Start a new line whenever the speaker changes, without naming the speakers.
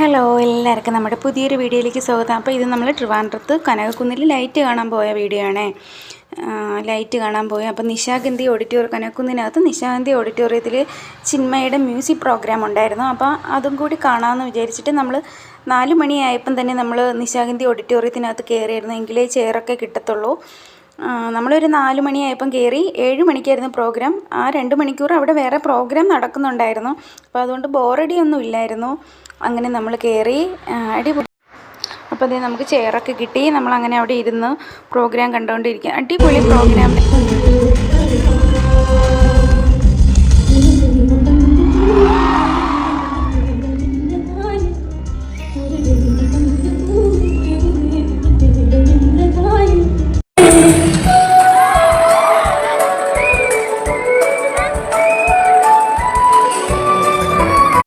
Hello, എല്ലാവർക്കും നമ്മുടെ പുതിയൊരു വീഡിയോയിലേക്ക് സ്വാഗതം. അപ്പോൾ ഇത് നമ്മൾ ട്രിവാൻഡ്രത്ത് കനകക്കുന്നിൽ ലൈറ്റ് കാണാൻ പോയ വീഡിയോ ആണേ. ലൈറ്റ് കാണാൻ പോയി. അപ്പോൾ നിശാഗന്ധി ഓഡിറ്റോറിയം, കനകക്കുന്നിനകത്ത് നിശാഗന്ധി ഓഡിറ്റോറിയത്തിൽ ചിന്മയുടെ മ്യൂസിക് പ്രോഗ്രാം ഉണ്ടായിരുന്നു. അപ്പോൾ അതും കൂടി കാണാമെന്ന് വിചാരിച്ചിട്ട് നമ്മൾ 4 മണിയായപ്പം തന്നെ നമ്മൾ നിശാഗന്ധി ഓഡിറ്റോറിയത്തിനകത്ത് കയറിയിരുന്നു. എങ്കിലേ ചെയറൊക്കെ കിട്ടത്തുള്ളൂ. നമ്മളൊരു 4 മണിയായപ്പം കയറി. 7 മണിക്കായിരുന്നു പ്രോഗ്രാം. ആ 2 മണിക്കൂർ അവിടെ വേറെ പ്രോഗ്രാം നടക്കുന്നുണ്ടായിരുന്നു. അപ്പോൾ അതുകൊണ്ട് ബോറടിയൊന്നും ഇല്ലായിരുന്നു. അങ്ങനെ നമ്മൾ കയറി. അടിപൊളി. അപ്പോൾ അതേ നമുക്ക് ചെയറൊക്കെ കിട്ടി. നമ്മളങ്ങനെ അവിടെ ഇരുന്ന് പ്രോഗ്രാം കണ്ടുകൊണ്ടിരിക്കുക. അടിപൊളി പ്രോഗ്രാം.